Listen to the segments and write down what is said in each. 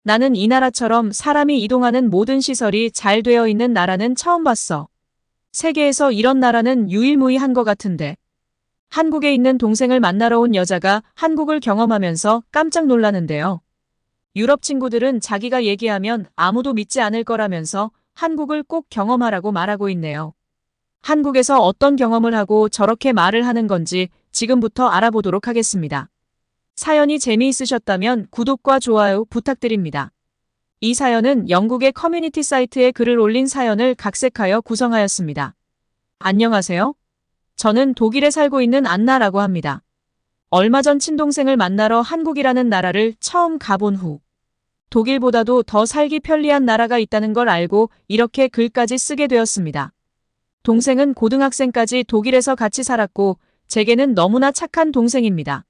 나는 이 나라처럼 사람이 이동하는 모든 시설이 잘 되어 있는 나라는 처음 봤어. 세계에서 이런 나라는 유일무이한 것 같은데. 한국에 있는 동생을 만나러 온 여자가 한국을 경험하면서 깜짝 놀라는데요. 유럽 친구들은 자기가 얘기하면 아무도 믿지 않을 거라면서 한국을 꼭 경험하라고 말하고 있네요. 한국에서 어떤 경험을 하고 저렇게 말을 하는 건지 지금부터 알아보도록 하겠습니다. 사연이 재미있으셨다면 구독과 좋아요 부탁드립니다. 이 사연은 영국의 커뮤니티 사이트에 글을 올린 사연을 각색하여 구성하였습니다. 안녕하세요. 저는 독일에 살고 있는 안나라고 합니다. 얼마 전 친동생을 만나러 한국이라는 나라를 처음 가본 후 독일보다도 더 살기 편리한 나라가 있다는 걸 알고 이렇게 글까지 쓰게 되었습니다. 동생은 고등학생까지 독일에서 같이 살았고 제게는 너무나 착한 동생입니다.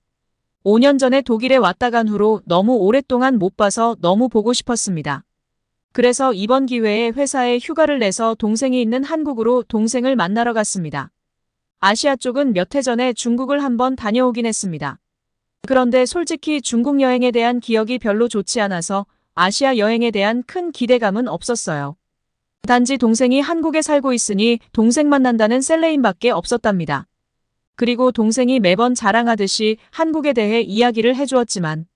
5년 전에 독일에 왔다 간 후로 너무 오랫동안 못 봐서 너무 보고 싶었습니다. 그래서 이번 기회에 회사에 휴가를 내서 동생이 있는 한국으로 동생을 만나러 갔습니다. 아시아 쪽은 몇 해 전에 중국을 한번 다녀오긴 했습니다. 그런데 솔직히 중국 여행에 대한 기억이 별로 좋지 않아서 아시아 여행에 대한 큰 기대감은 없었어요. 단지 동생이 한국에 살고 있으니 동생 만난다는 셀레인밖에 없었답니다. 그리고 동생이 매번 자랑하듯이 한국에 대해 이야기를 해주었지만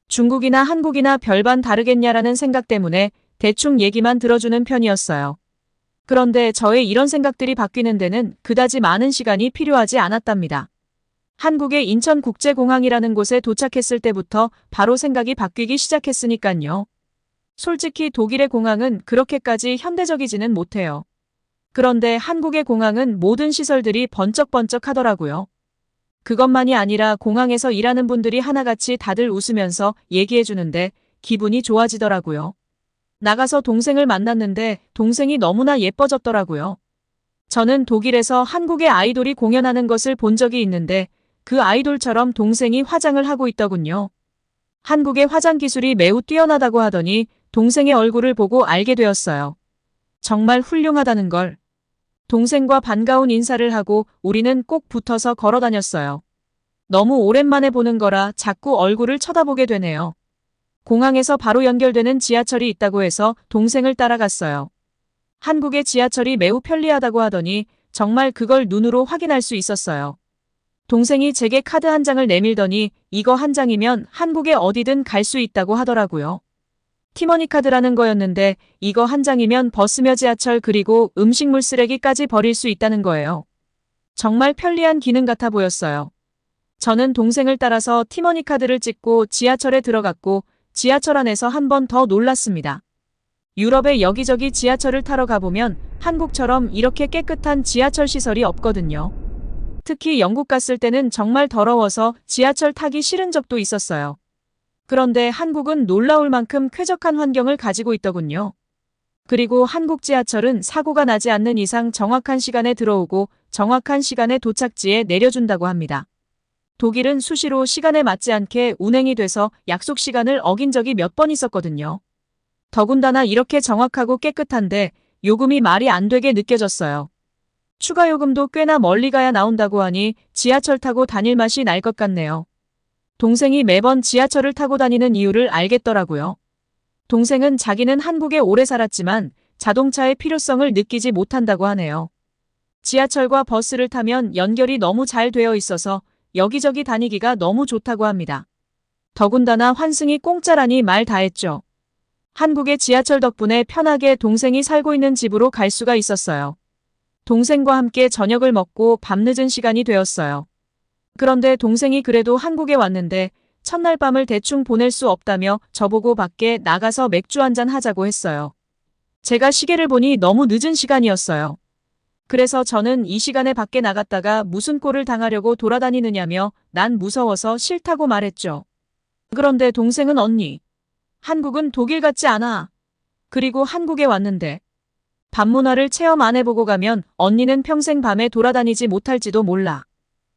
중국이나 한국이나 별반 다르겠냐라는 생각 때문에 대충 얘기만 들어주는 편이었어요. 그런데 저의 이런 생각들이 바뀌는 데는 그다지 많은 시간이 필요하지 않았답니다. 한국의 인천국제공항이라는 곳에 도착했을 때부터 바로 생각이 바뀌기 시작했으니깐요. 솔직히 독일의 공항은 그렇게까지 현대적이지는 못해요. 그런데 한국의 공항은 모든 시설들이 번쩍번쩍 하더라고요. 그것만이 아니라 공항에서 일하는 분들이 하나같이 다들 웃으면서 얘기해주는데 기분이 좋아지더라고요. 나가서 동생을 만났는데 동생이 너무나 예뻐졌더라고요. 저는 독일에서 한국의 아이돌이 공연하는 것을 본 적이 있는데 그 아이돌처럼 동생이 화장을 하고 있더군요. 한국의 화장 기술이 매우 뛰어나다고 하더니 동생의 얼굴을 보고 알게 되었어요. 정말 훌륭하다는 걸. 동생과 반가운 인사를 하고 우리는 꼭 붙어서 걸어 다녔어요. 너무 오랜만에 보는 거라 자꾸 얼굴을 쳐다보게 되네요. 공항에서 바로 연결되는 지하철이 있다고 해서 동생을 따라갔어요. 한국의 지하철이 매우 편리하다고 하더니 정말 그걸 눈으로 확인할 수 있었어요. 동생이 제게 카드 한 장을 내밀더니 이거 한 장이면 한국에 어디든 갈 수 있다고 하더라고요. 티머니 카드라는 거였는데 이거 한 장이면 버스며 지하철 그리고 음식물 쓰레기까지 버릴 수 있다는 거예요. 정말 편리한 기능 같아 보였어요. 저는 동생을 따라서 티머니 카드를 찍고 지하철에 들어갔고 지하철 안에서 한 번 더 놀랐습니다. 유럽의 여기저기 지하철을 타러 가보면 한국처럼 이렇게 깨끗한 지하철 시설이 없거든요. 특히 영국 갔을 때는 정말 더러워서 지하철 타기 싫은 적도 있었어요. 그런데 한국은 놀라울 만큼 쾌적한 환경을 가지고 있더군요. 그리고 한국 지하철은 사고가 나지 않는 이상 정확한 시간에 들어오고 정확한 시간에 도착지에 내려준다고 합니다. 독일은 수시로 시간에 맞지 않게 운행이 돼서 약속 시간을 어긴 적이 몇 번 있었거든요. 더군다나 이렇게 정확하고 깨끗한데 요금이 말이 안 되게 느껴졌어요. 추가 요금도 꽤나 멀리 가야 나온다고 하니 지하철 타고 다닐 맛이 날 것 같네요. 동생이 매번 지하철을 타고 다니는 이유를 알겠더라고요. 동생은 자기는 한국에 오래 살았지만 자동차의 필요성을 느끼지 못한다고 하네요. 지하철과 버스를 타면 연결이 너무 잘 되어 있어서 여기저기 다니기가 너무 좋다고 합니다. 더군다나 환승이 공짜라니 말 다했죠. 한국의 지하철 덕분에 편하게 동생이 살고 있는 집으로 갈 수가 있었어요. 동생과 함께 저녁을 먹고 밤늦은 시간이 되었어요. 그런데 동생이 그래도 한국에 왔는데 첫날 밤을 대충 보낼 수 없다며 저보고 밖에 나가서 맥주 한잔 하자고 했어요. 제가 시계를 보니 너무 늦은 시간이었어요. 그래서 저는 이 시간에 밖에 나갔다가 무슨 꼴을 당하려고 돌아다니느냐며 난 무서워서 싫다고 말했죠. 그런데 동생은 언니, 한국은 독일 같지 않아. 그리고 한국에 왔는데 밤 문화를 체험 안 해보고 가면 언니는 평생 밤에 돌아다니지 못할지도 몰라.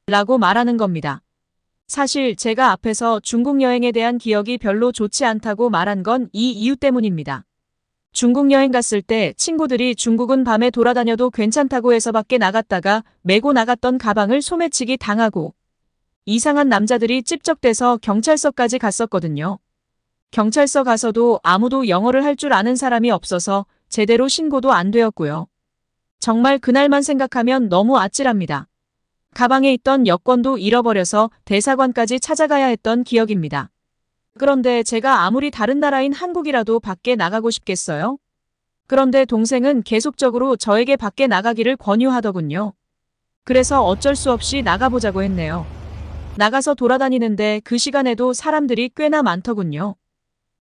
라고 말하는 겁니다. 사실 제가 앞에서 중국 여행에 대한 기억이 별로 좋지 않다고 말한 건 이 이유 때문입니다. 중국 여행 갔을 때 친구들이 중국은 밤에 돌아다녀도 괜찮다고 해서 밖에 나갔다가 메고 나갔던 가방을 소매치기 당하고 이상한 남자들이 찝적대서 경찰서까지 갔었거든요. 경찰서 가서도 아무도 영어를 할 줄 아는 사람이 없어서 제대로 신고도 안 되었고요. 정말 그날만 생각하면 너무 아찔합니다. 가방에 있던 여권도 잃어버려서 대사관까지 찾아가야 했던 기억입니다. 그런데 제가 아무리 다른 나라인 한국이라도 밖에 나가고 싶겠어요? 그런데 동생은 계속적으로 저에게 밖에 나가기를 권유하더군요. 그래서 어쩔 수 없이 나가보자고 했네요. 나가서 돌아다니는데 그 시간에도 사람들이 꽤나 많더군요.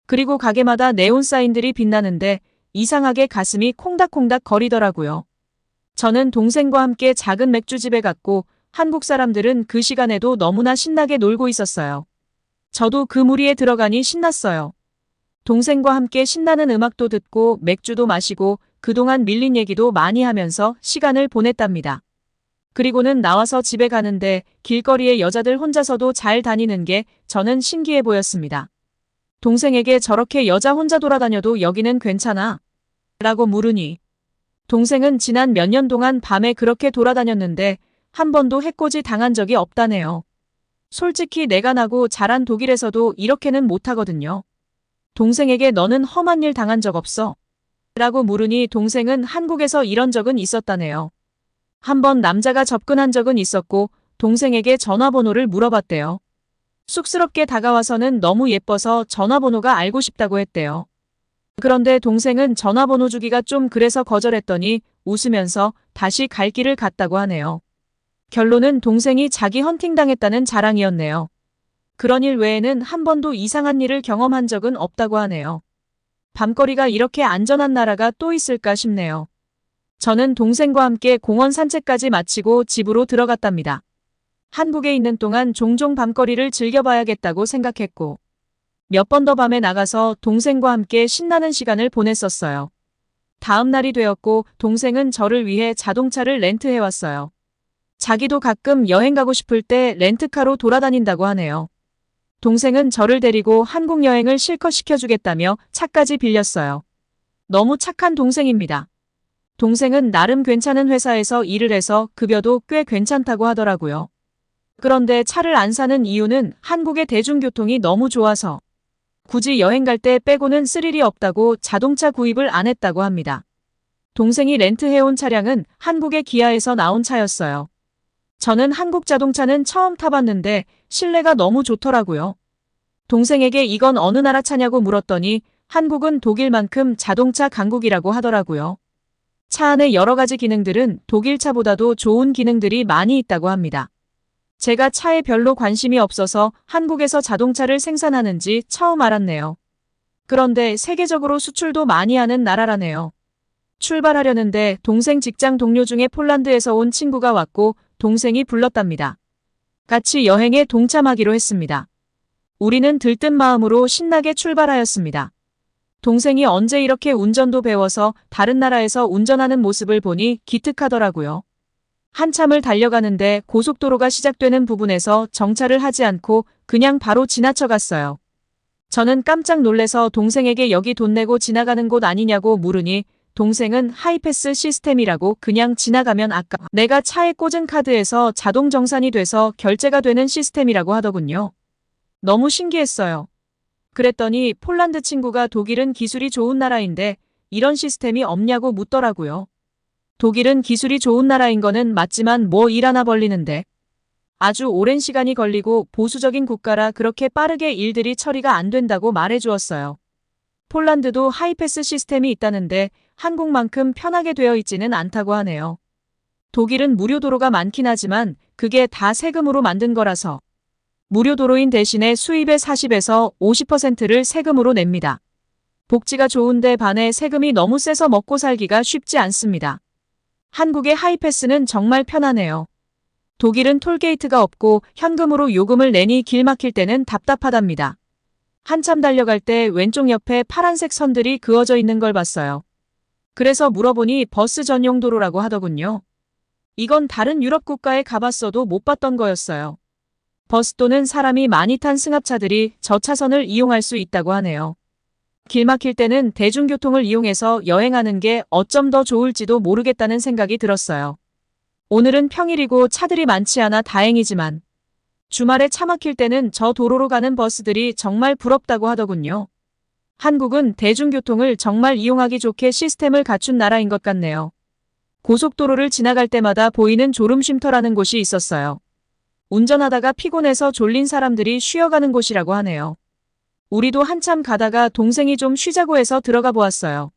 그리고 가게마다 네온 사인들이 빛나는데 이상하게 가슴이 콩닥콩닥 거리더라고요. 저는 동생과 함께 작은 맥주집에 갔고 한국 사람들은 그 시간에도 너무나 신나게 놀고 있었어요. 저도 그 무리에 들어가니 신났어요. 동생과 함께 신나는 음악도 듣고 맥주도 마시고 그동안 밀린 얘기도 많이 하면서 시간을 보냈답니다. 그리고는 나와서 집에 가는데 길거리에 여자들 혼자서도 잘 다니는 게 저는 신기해 보였습니다. 동생에게 저렇게 여자 혼자 돌아다녀도 여기는 괜찮아? 라고 물으니 동생은 지난 몇 년 동안 밤에 그렇게 돌아다녔는데 한 번도 해코지 당한 적이 없다네요. 솔직히 내가 나고 자란 독일에서도 이렇게는 못하거든요. 동생에게 너는 험한 일 당한 적 없어? 라고 물으니 동생은 한국에서 이런 적은 있었다네요. 한 번 남자가 접근한 적은 있었고 동생에게 전화번호를 물어봤대요. 쑥스럽게 다가와서는 너무 예뻐서 전화번호가 알고 싶다고 했대요. 그런데 동생은 전화번호 주기가 좀 그래서 거절했더니 웃으면서 다시 갈 길을 갔다고 하네요. 결론은 동생이 자기 헌팅당했다는 자랑이었네요. 그런 일 외에는 한 번도 이상한 일을 경험한 적은 없다고 하네요. 밤거리가 이렇게 안전한 나라가 또 있을까 싶네요. 저는 동생과 함께 공원 산책까지 마치고 집으로 들어갔답니다. 한국에 있는 동안 종종 밤거리를 즐겨봐야겠다고 생각했고 몇 번 더 밤에 나가서 동생과 함께 신나는 시간을 보냈었어요. 다음 날이 되었고 동생은 저를 위해 자동차를 렌트해왔어요. 자기도 가끔 여행 가고 싶을 때 렌트카로 돌아다닌다고 하네요. 동생은 저를 데리고 한국 여행을 실컷 시켜주겠다며 차까지 빌렸어요. 너무 착한 동생입니다. 동생은 나름 괜찮은 회사에서 일을 해서 급여도 꽤 괜찮다고 하더라고요. 그런데 차를 안 사는 이유는 한국의 대중교통이 너무 좋아서 굳이 여행 갈 때 빼고는 쓸 일이 없다고 자동차 구입을 안 했다고 합니다. 동생이 렌트해온 차량은 한국의 기아에서 나온 차였어요. 저는 한국 자동차는 처음 타봤는데 실내가 너무 좋더라고요. 동생에게 이건 어느 나라 차냐고 물었더니 한국은 독일만큼 자동차 강국이라고 하더라고요. 차 안의 여러 가지 기능들은 독일 차보다도 좋은 기능들이 많이 있다고 합니다. 제가 차에 별로 관심이 없어서 한국에서 자동차를 생산하는지 처음 알았네요. 그런데 세계적으로 수출도 많이 하는 나라라네요. 출발하려는데 동생 직장 동료 중에 폴란드에서 온 친구가 왔고 동생이 불렀답니다. 같이 여행에 동참하기로 했습니다. 우리는 들뜬 마음으로 신나게 출발하였습니다. 동생이 언제 이렇게 운전도 배워서 다른 나라에서 운전하는 모습을 보니 기특하더라고요. 한참을 달려가는데 고속도로가 시작되는 부분에서 정차를 하지 않고 그냥 바로 지나쳐 갔어요. 저는 깜짝 놀래서 동생에게 여기 돈 내고 지나가는 곳 아니냐고 물으니 동생은 하이패스 시스템이라고 그냥 지나가면 아까 내가 차에 꽂은 카드에서 자동 정산이 돼서 결제가 되는 시스템이라고 하더군요. 너무 신기했어요. 그랬더니 폴란드 친구가 독일은 기술이 좋은 나라인데 이런 시스템이 없냐고 묻더라고요. 독일은 기술이 좋은 나라인 거는 맞지만 뭐 일 하나 벌리는데 아주 오랜 시간이 걸리고 보수적인 국가라 그렇게 빠르게 일들이 처리가 안 된다고 말해주었어요. 폴란드도 하이패스 시스템이 있다는데 한국만큼 편하게 되어 있지는 않다고 하네요. 독일은 무료 도로가 많긴 하지만 그게 다 세금으로 만든 거라서 무료 도로인 대신에 수입의 40에서 50%를 세금으로 냅니다. 복지가 좋은데 반해 세금이 너무 세서 먹고 살기가 쉽지 않습니다. 한국의 하이패스는 정말 편하네요. 독일은 톨게이트가 없고 현금으로 요금을 내니 길 막힐 때는 답답하답니다. 한참 달려갈 때 왼쪽 옆에 파란색 선들이 그어져 있는 걸 봤어요. 그래서 물어보니 버스 전용 도로라고 하더군요. 이건 다른 유럽 국가에 가봤어도 못 봤던 거였어요. 버스 또는 사람이 많이 탄 승합차들이 저 차선을 이용할 수 있다고 하네요. 길 막힐 때는 대중교통을 이용해서 여행하는 게 어쩜 더 좋을지도 모르겠다는 생각이 들었어요. 오늘은 평일이고 차들이 많지 않아 다행이지만 주말에 차 막힐 때는 저 도로로 가는 버스들이 정말 부럽다고 하더군요. 한국은 대중교통을 정말 이용하기 좋게 시스템을 갖춘 나라인 것 같네요. 고속도로를 지나갈 때마다 보이는 졸음쉼터라는 곳이 있었어요. 운전하다가 피곤해서 졸린 사람들이 쉬어가는 곳이라고 하네요. 우리도 한참 가다가 동생이 좀 쉬자고 해서 들어가 보았어요.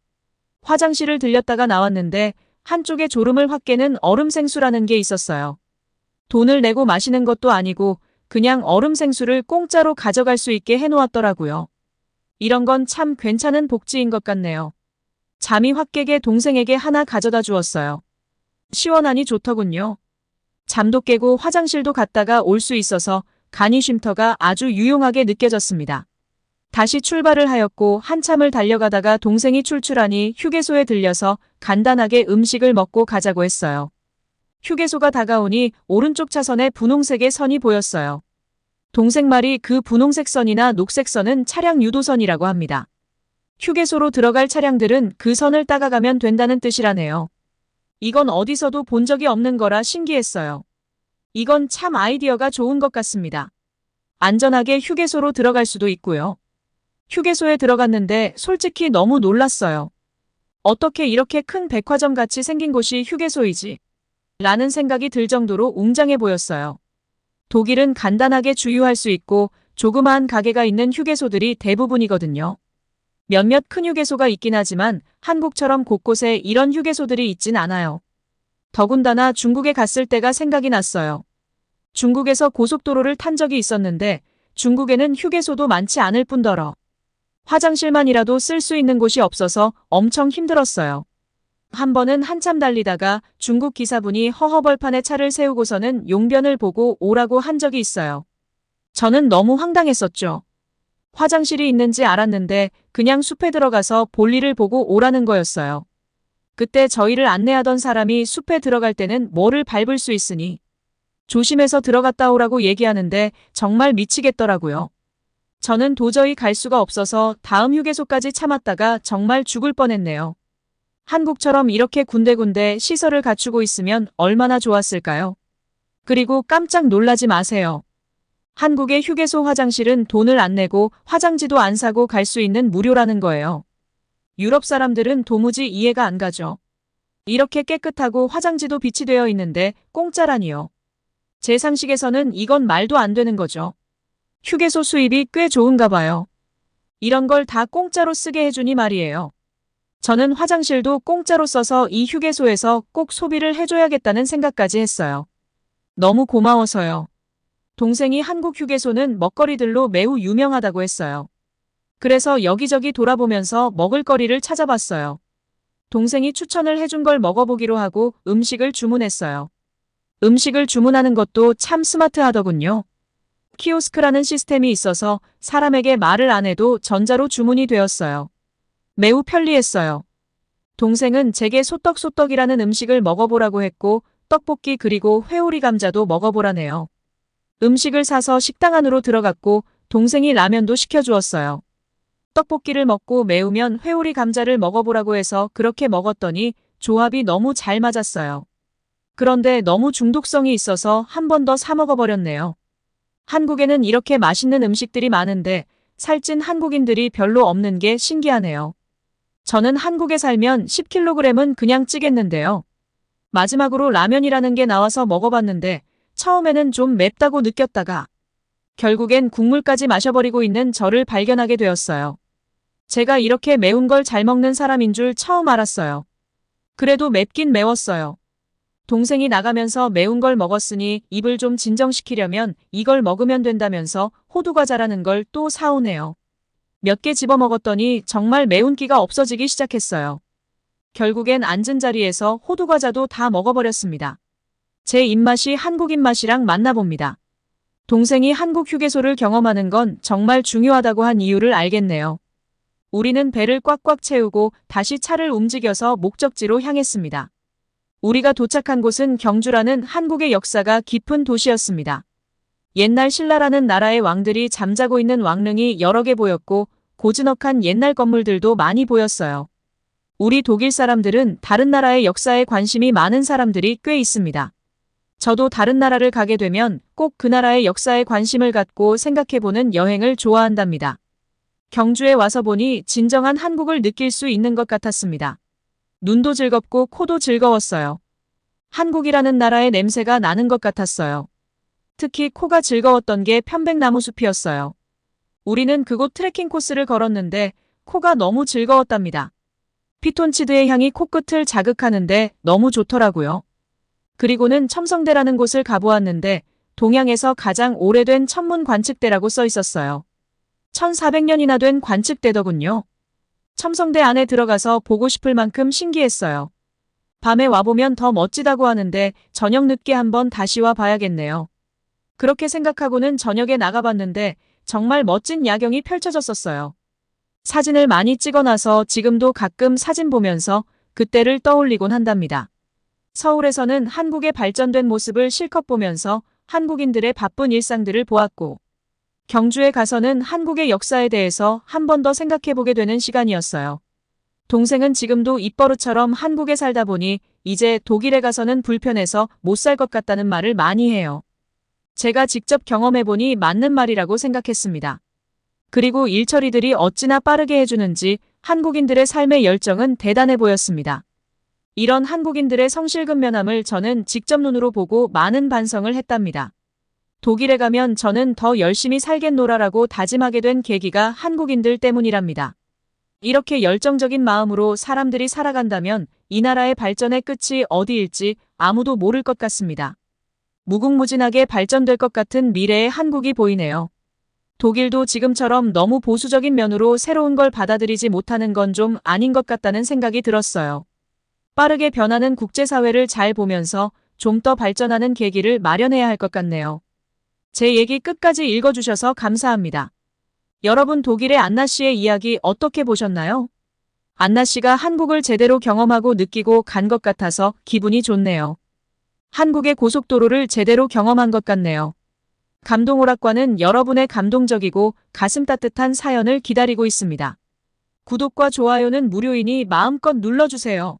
화장실을 들렸다가 나왔는데 한쪽에 졸음을 확 깨는 얼음 생수라는 게 있었어요. 돈을 내고 마시는 것도 아니고 그냥 얼음 생수를 공짜로 가져갈 수 있게 해놓았더라고요. 이런 건 참 괜찮은 복지인 것 같네요. 잠이 확 깨게 동생에게 하나 가져다 주었어요. 시원하니 좋더군요. 잠도 깨고 화장실도 갔다가 올 수 있어서 간이 쉼터가 아주 유용하게 느껴졌습니다. 다시 출발을 하였고 한참을 달려가다가 동생이 출출하니 휴게소에 들려서 간단하게 음식을 먹고 가자고 했어요. 휴게소가 다가오니 오른쪽 차선에 분홍색의 선이 보였어요. 동생 말이 그 분홍색 선이나 녹색 선은 차량 유도선이라고 합니다. 휴게소로 들어갈 차량들은 그 선을 따라가면 된다는 뜻이라네요. 이건 어디서도 본 적이 없는 거라 신기했어요. 이건 참 아이디어가 좋은 것 같습니다. 안전하게 휴게소로 들어갈 수도 있고요. 휴게소에 들어갔는데 솔직히 너무 놀랐어요. 어떻게 이렇게 큰 백화점 같이 생긴 곳이 휴게소이지? 라는 생각이 들 정도로 웅장해 보였어요. 독일은 간단하게 주유할 수 있고 조그마한 가게가 있는 휴게소들이 대부분이거든요. 몇몇 큰 휴게소가 있긴 하지만 한국처럼 곳곳에 이런 휴게소들이 있진 않아요. 더군다나 중국에 갔을 때가 생각이 났어요. 중국에서 고속도로를 탄 적이 있었는데 중국에는 휴게소도 많지 않을 뿐더러 화장실만이라도 쓸 수 있는 곳이 없어서 엄청 힘들었어요. 한 번은 한참 달리다가 중국 기사분이 허허벌판에 차를 세우고서는 용변을 보고 오라고 한 적이 있어요. 저는 너무 황당했었죠. 화장실이 있는지 알았는데 그냥 숲에 들어가서 볼일을 보고 오라는 거였어요. 그때 저희를 안내하던 사람이 숲에 들어갈 때는 뭐를 밟을 수 있으니 조심해서 들어갔다 오라고 얘기하는데 정말 미치겠더라고요. 저는 도저히 갈 수가 없어서 다음 휴게소까지 참았다가 정말 죽을 뻔했네요. 한국처럼 이렇게 군데군데 시설을 갖추고 있으면 얼마나 좋았을까요? 그리고 깜짝 놀라지 마세요. 한국의 휴게소 화장실은 돈을 안 내고 화장지도 안 사고 갈 수 있는 무료라는 거예요. 유럽 사람들은 도무지 이해가 안 가죠. 이렇게 깨끗하고 화장지도 비치되어 있는데 공짜라니요. 제 상식에서는 이건 말도 안 되는 거죠. 휴게소 수입이 꽤 좋은가 봐요. 이런 걸 다 공짜로 쓰게 해주니 말이에요. 저는 화장실도 공짜로 써서 이 휴게소에서 꼭 소비를 해줘야겠다는 생각까지 했어요. 너무 고마워서요. 동생이 한국 휴게소는 먹거리들로 매우 유명하다고 했어요. 그래서 여기저기 돌아보면서 먹을거리를 찾아봤어요. 동생이 추천을 해준 걸 먹어보기로 하고 음식을 주문했어요. 음식을 주문하는 것도 참 스마트하더군요. 키오스크라는 시스템이 있어서 사람에게 말을 안 해도 전자로 주문이 되었어요. 매우 편리했어요. 동생은 제게 소떡소떡이라는 음식을 먹어보라고 했고 떡볶이 그리고 회오리 감자도 먹어보라네요. 음식을 사서 식당 안으로 들어갔고 동생이 라면도 시켜주었어요. 떡볶이를 먹고 매우면 회오리 감자를 먹어보라고 해서 그렇게 먹었더니 조합이 너무 잘 맞았어요. 그런데 너무 중독성이 있어서 한 번 더 사 먹어버렸네요. 한국에는 이렇게 맛있는 음식들이 많은데 살찐 한국인들이 별로 없는 게 신기하네요. 저는 한국에 살면 10kg은 그냥 찌겠는데요. 마지막으로 라면이라는 게 나와서 먹어봤는데 처음에는 좀 맵다고 느꼈다가 결국엔 국물까지 마셔버리고 있는 저를 발견하게 되었어요. 제가 이렇게 매운 걸 잘 먹는 사람인 줄 처음 알았어요. 그래도 맵긴 매웠어요. 동생이 나가면서 매운 걸 먹었으니 입을 좀 진정시키려면 이걸 먹으면 된다면서 호두과자라는 걸 또 사오네요. 몇 개 집어먹었더니 정말 매운기가 없어지기 시작했어요. 결국엔 앉은 자리에서 호두과자도 다 먹어버렸습니다. 제 입맛이 한국 입맛이랑 맞나 봅니다. 동생이 한국 휴게소를 경험하는 건 정말 중요하다고 한 이유를 알겠네요. 우리는 배를 꽉꽉 채우고 다시 차를 움직여서 목적지로 향했습니다. 우리가 도착한 곳은 경주라는 한국의 역사가 깊은 도시였습니다. 옛날 신라라는 나라의 왕들이 잠자고 있는 왕릉이 여러 개 보였고 고즈넉한 옛날 건물들도 많이 보였어요. 우리 독일 사람들은 다른 나라의 역사에 관심이 많은 사람들이 꽤 있습니다. 저도 다른 나라를 가게 되면 꼭 그 나라의 역사에 관심을 갖고 생각해보는 여행을 좋아한답니다. 경주에 와서 보니 진정한 한국을 느낄 수 있는 것 같았습니다. 눈도 즐겁고 코도 즐거웠어요. 한국이라는 나라의 냄새가 나는 것 같았어요. 특히 코가 즐거웠던 게 편백나무 숲이었어요. 우리는 그곳 트레킹 코스를 걸었는데 코가 너무 즐거웠답니다. 피톤치드의 향이 코끝을 자극하는데 너무 좋더라고요. 그리고는 첨성대라는 곳을 가보았는데 동양에서 가장 오래된 천문 관측대라고 써 있었어요. 1400년이나 된 관측대더군요. 첨성대 안에 들어가서 보고 싶을 만큼 신기했어요. 밤에 와보면 더 멋지다고 하는데 저녁 늦게 한번 다시 와 봐야겠네요. 그렇게 생각하고는 저녁에 나가봤는데 정말 멋진 야경이 펼쳐졌었어요. 사진을 많이 찍어놔서 지금도 가끔 사진 보면서 그때를 떠올리곤 한답니다. 서울에서는 한국의 발전된 모습을 실컷 보면서 한국인들의 바쁜 일상들을 보았고, 경주에 가서는 한국의 역사에 대해서 한 번 더 생각해보게 되는 시간이었어요. 동생은 지금도 입버릇처럼 한국에 살다 보니 이제 독일에 가서는 불편해서 못 살 것 같다는 말을 많이 해요. 제가 직접 경험해보니 맞는 말이라고 생각했습니다. 그리고 일처리들이 어찌나 빠르게 해주는지 한국인들의 삶의 열정은 대단해 보였습니다. 이런 한국인들의 성실근면함을 저는 직접 눈으로 보고 많은 반성을 했답니다. 독일에 가면 저는 더 열심히 살겠노라라고 다짐하게 된 계기가 한국인들 때문이랍니다. 이렇게 열정적인 마음으로 사람들이 살아간다면 이 나라의 발전의 끝이 어디일지 아무도 모를 것 같습니다. 무궁무진하게 발전될 것 같은 미래의 한국이 보이네요. 독일도 지금처럼 너무 보수적인 면으로 새로운 걸 받아들이지 못하는 건 좀 아닌 것 같다는 생각이 들었어요. 빠르게 변하는 국제사회를 잘 보면서 좀 더 발전하는 계기를 마련해야 할 것 같네요. 제 얘기 끝까지 읽어주셔서 감사합니다. 여러분 독일의 안나 씨의 이야기 어떻게 보셨나요? 안나 씨가 한국을 제대로 경험하고 느끼고 간 것 같아서 기분이 좋네요. 한국의 고속도로를 제대로 경험한 것 같네요. 감동오락관은 여러분의 감동적이고 가슴 따뜻한 사연을 기다리고 있습니다. 구독과 좋아요는 무료이니 마음껏 눌러주세요.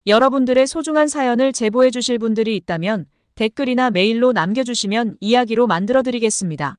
여러분들의 소중한 사연을 제보해 주실 분들이 있다면 댓글이나 메일로 남겨주시면 이야기로 만들어드리겠습니다.